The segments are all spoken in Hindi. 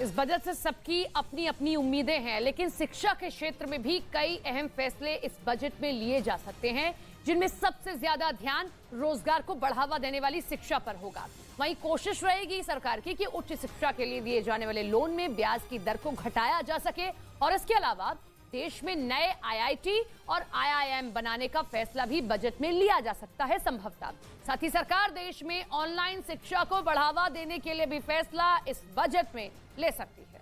इस बजट से सबकी अपनी अपनी उम्मीदें हैं, लेकिन शिक्षा के क्षेत्र में भी कई अहम फैसले इस बजट में लिए जा सकते हैं, जिनमें सबसे ज्यादा ध्यान रोजगार को बढ़ावा देने वाली शिक्षा पर होगा। वहीं कोशिश रहेगी सरकार की कि उच्च शिक्षा के लिए दिए जाने वाले लोन में ब्याज की दर को घटाया जा सके और इसके अलावा देश में नए आईआईटी और आईआईएम बनाने का फैसला भी बजट में लिया जा सकता है संभवतः। साथ ही सरकार देश में ऑनलाइन शिक्षा को बढ़ावा देने के लिए भी फैसला इस बजट में ले सकती है।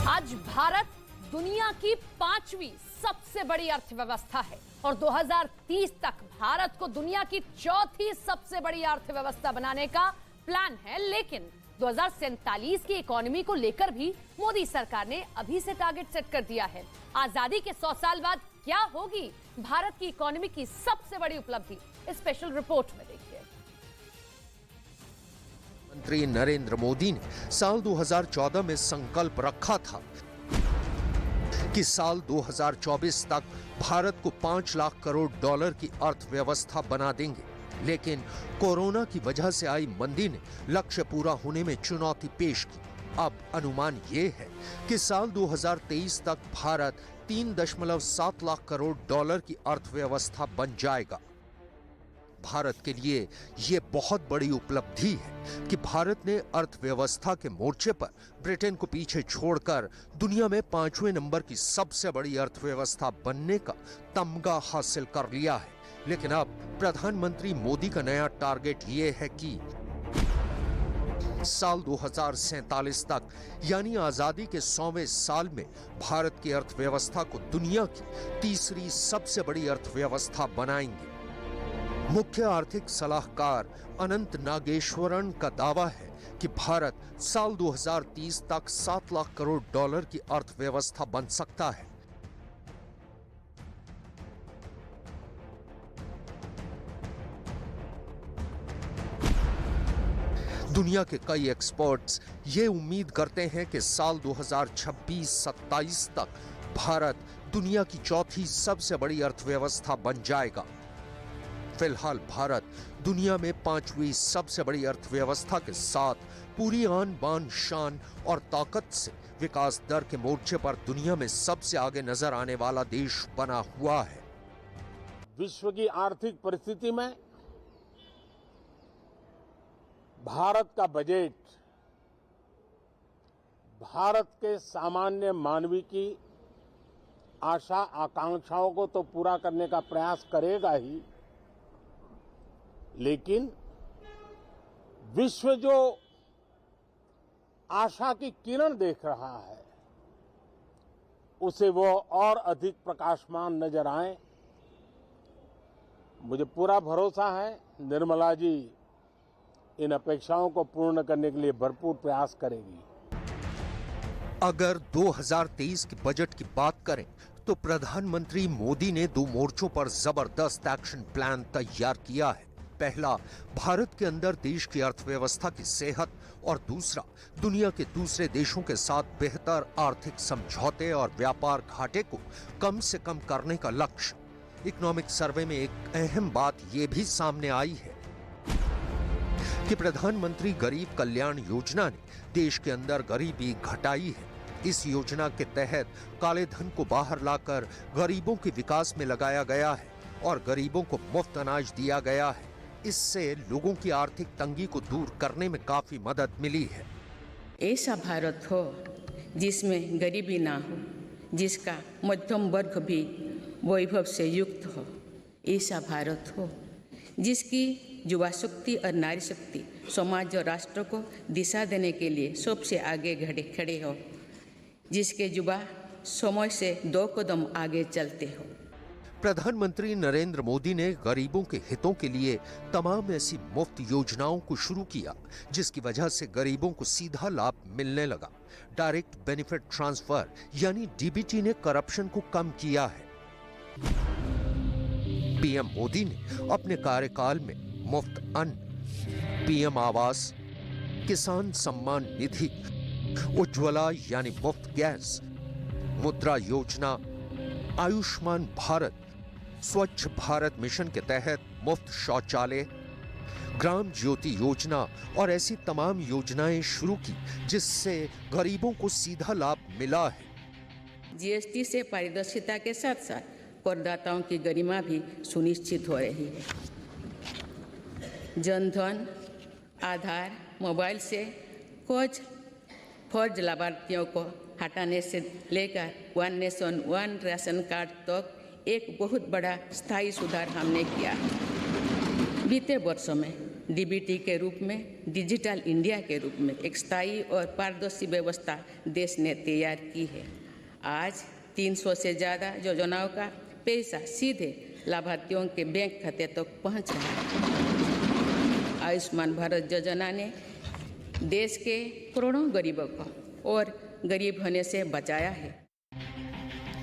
आज भारत दुनिया की 5वीं सबसे बड़ी अर्थव्यवस्था है और 2030 तक भारत को दुनिया की 4थी सबसे बड़ी अर्थव्यवस्था बनाने का प्लान है। लेकिन 2047 की इकोनॉमी को लेकर भी मोदी सरकार ने अभी से टारगेट सेट कर दिया है। आजादी के 100 साल बाद क्या होगी भारत की इकोनॉमी की सबसे बड़ी उपलब्धि, इस स्पेशल रिपोर्ट में देखिए। प्रधानमंत्री नरेंद्र मोदी ने साल 2014 में संकल्प रखा था कि साल 2024 तक भारत को 5 लाख करोड़ डॉलर की अर्थव्यवस्था बना देंगे, लेकिन कोरोना की वजह से आई मंदी ने लक्ष्य पूरा होने में चुनौती पेश की। अब अनुमान ये है कि साल 2023 तक भारत 3.7 लाख करोड़ डॉलर की अर्थव्यवस्था बन जाएगा। भारत के लिए यह बहुत बड़ी उपलब्धि है कि भारत ने अर्थव्यवस्था के मोर्चे पर ब्रिटेन को पीछे छोड़कर दुनिया में 5वें नंबर की सबसे बड़ी अर्थव्यवस्था बनने का तमगा हासिल कर लिया है। लेकिन अब प्रधानमंत्री मोदी का नया टारगेट ये है कि साल 2047 तक यानी आजादी के 100वें साल में भारत की अर्थव्यवस्था को दुनिया की तीसरी सबसे बड़ी अर्थव्यवस्था बनाएंगे। मुख्य आर्थिक सलाहकार अनंत नागेश्वरन का दावा है कि भारत साल 2030 तक 7 लाख करोड़ डॉलर की अर्थव्यवस्था बन सकता है। दुनिया के कई एक्सपर्ट्स ये उम्मीद करते हैं कि साल 2026-27 तक भारत दुनिया की 4थी सबसे बड़ी अर्थव्यवस्था बन जाएगा। फिलहाल भारत दुनिया में 5वीं सबसे बड़ी अर्थव्यवस्था के साथ पूरी आन बान शान और ताकत से विकास दर के मोर्चे पर दुनिया में सबसे आगे नजर आने वाला देश बना हुआ है। विश्व की आर्थिक परिस्थिति में भारत का बजट भारत के सामान्य मानवी की आशा आकांक्षाओं को तो पूरा करने का प्रयास करेगा ही, लेकिन विश्व जो आशा की किरण देख रहा है उसे वो और अधिक प्रकाशमान नजर आए। मुझे पूरा भरोसा है निर्मला जी इन अपेक्षाओं को पूर्ण करने के लिए भरपूर प्रयास करेगी। अगर 2023 के बजट की बात करें तो प्रधानमंत्री मोदी ने 2 मोर्चों पर जबरदस्त एक्शन प्लान तैयार किया है। पहला, भारत के अंदर देश की अर्थव्यवस्था की सेहत और दूसरा, दुनिया के दूसरे देशों के साथ बेहतर आर्थिक समझौते और व्यापार घाटे को कम से कम करने का लक्ष्य। इकोनॉमिक सर्वे में एक अहम बात यह भी सामने आई है कि प्रधानमंत्री गरीब कल्याण योजना ने देश के अंदर गरीबी घटाई है। इस योजना के तहत काले धन को बाहर लाकर गरीबों के विकास में लगाया गया है और गरीबों को मुफ्त अनाज दिया गया है। इससे लोगों की आर्थिक तंगी को दूर करने में काफी मदद मिली है। ऐसा भारत हो जिसमें गरीबी ना हो, जिसका मध्यम वर्ग भी वैभव से युक्त हो। ऐसा भारत हो जिसकी युवा शक्ति और नारी शक्ति समाज और राष्ट्र को दिशा देने के लिए सबसे आगे खड़े हो, जिसके युवा समय से 2 कदम आगे चलते हो। प्रधानमंत्री नरेंद्र मोदी ने गरीबों के हितों के लिए तमाम ऐसी मुफ्त योजनाओं को शुरू किया जिसकी वजह से गरीबों को सीधा लाभ मिलने लगा। डायरेक्ट बेनिफिट ट्रांसफर यानी डीबीटी ने करप्शन को कम किया है। पीएम मोदी ने अपने कार्यकाल में मुफ्त अन्न, पीएम आवास, किसान सम्मान निधि, उज्ज्वला यानी मुफ्त गैस, मुद्रा योजना, आयुष्मान भारत, स्वच्छ भारत मिशन के तहत मुफ्त शौचालय, ग्राम ज्योति योजना और ऐसी तमाम योजनाएं शुरू की जिससे गरीबों को सीधा लाभ मिला है। जीएसटी से पारदर्शिता के साथ साथ करदाताओं की गरिमा भी सुनिश्चित हो रही है। जनधन, आधार, मोबाइल से कुछ फर्ज लाभार्थियों को हटाने से लेकर one nation one ration card तक एक बहुत बड़ा स्थायी सुधार हमने किया है। बीते वर्षों में डीबीटी के रूप में, डिजिटल इंडिया के रूप में एक स्थायी और पारदर्शी व्यवस्था देश ने तैयार की है। आज 300 से ज़्यादा योजनाओं का पैसा सीधे लाभार्थियों के बैंक खाते तक पहुंच रहा है। आयुष्मान भारत योजना ने देश के करोड़ों गरीबों को और गरीब होने से बचाया है।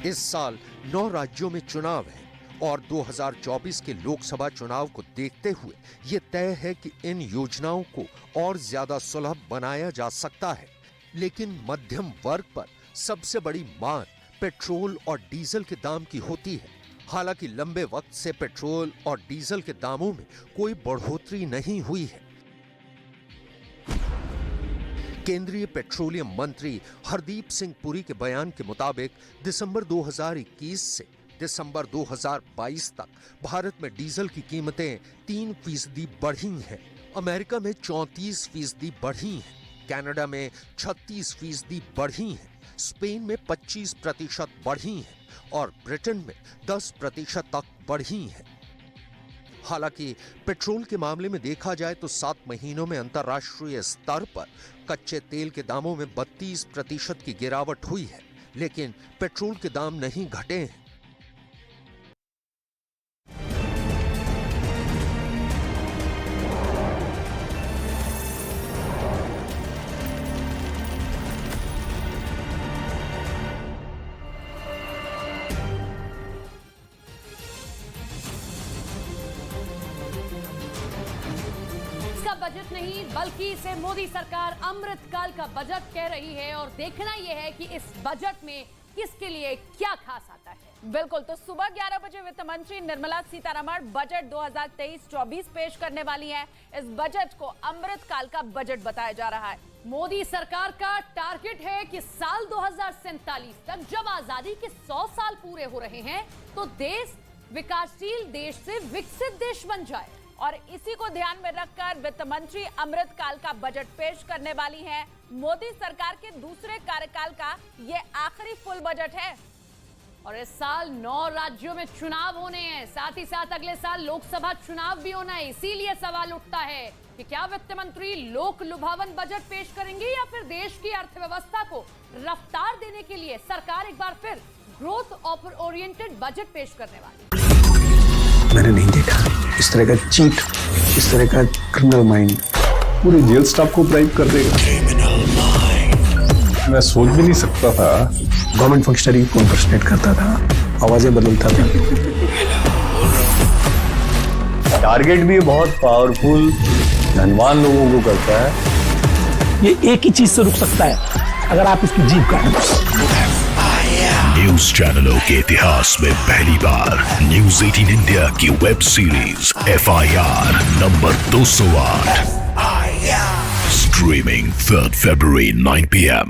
इस साल 9 राज्यों में चुनाव है और 2024 के लोकसभा चुनाव को देखते हुए ये तय है कि इन योजनाओं को और ज्यादा सुलभ बनाया जा सकता है। लेकिन मध्यम वर्ग पर सबसे बड़ी मार पेट्रोल और डीजल के दाम की होती है। हालांकि लंबे वक्त से पेट्रोल और डीजल के दामों में कोई बढ़ोतरी नहीं हुई है। केंद्रीय पेट्रोलियम मंत्री हरदीप सिंह पुरी के बयान के मुताबिक दिसंबर 2021 से दिसंबर 2022 तक भारत में डीजल की कीमतें 3% बढ़ी हैं, अमेरिका में 34% बढ़ी हैं, कनाडा में 36% बढ़ी हैं, स्पेन में 25% बढ़ी हैं और ब्रिटेन में 10% तक बढ़ी हैं। हालांकि पेट्रोल के मामले में देखा जाए तो 7 महीनों में अंतर्राष्ट्रीय स्तर पर कच्चे तेल के दामों में 32% की गिरावट हुई है, लेकिन पेट्रोल के दाम नहीं घटे हैं। बजट नहीं बल्कि इसे मोदी सरकार अमृतकाल का बजट कह रही है और देखना यह है कि इस बजट में किसके लिए क्या खास आता है। बिल्कुल, तो सुबह 11 बजे वित्त मंत्री निर्मला सीतारमण बजट 2023-24 पेश करने वाली हैं। इस बजट को अमृतकाल का बजट बताया जा रहा है। मोदी सरकार का टारगेट है कि साल 2047 तक जब आजादी के 100 साल पूरे हो रहे हैं तो देश विकासशील देश से विकसित देश बन जाए और इसी को ध्यान में रखकर वित्त मंत्री अमृतकाल का बजट पेश करने वाली हैं। मोदी सरकार के दूसरे कार्यकाल का ये आखिरी फुल बजट है और इस साल 9 राज्यों में चुनाव होने हैं, साथ ही साथ अगले साल लोकसभा चुनाव भी होना है। इसीलिए सवाल उठता है कि क्या वित्त मंत्री लोक लुभावन बजट पेश करेंगे या फिर देश की अर्थव्यवस्था को रफ्तार देने के लिए सरकार एक बार फिर ग्रोथ ओरिएंटेड बजट पेश करने वाली। मैंने नहीं देखा इस तरह का चीट, इस तरह का क्रिमिनल माइंड पूरे जेल स्टाफ को ब्राइब कर देगा। मैं सोच भी नहीं सकता था। गवर्नमेंट फंक्शनरी को इम्पर्सनेट करता था, आवाजें बदलता था। टारगेट भी बहुत पावरफुल, धनवान लोगों को करता है। ये एक ही चीज से रुक सकता है, अगर आप इसकी जीभ काटें। न्यूज चैनलों के इतिहास में पहली बार न्यूज 18 इंडिया की web series FIR number 208 streaming 3 February 9 PM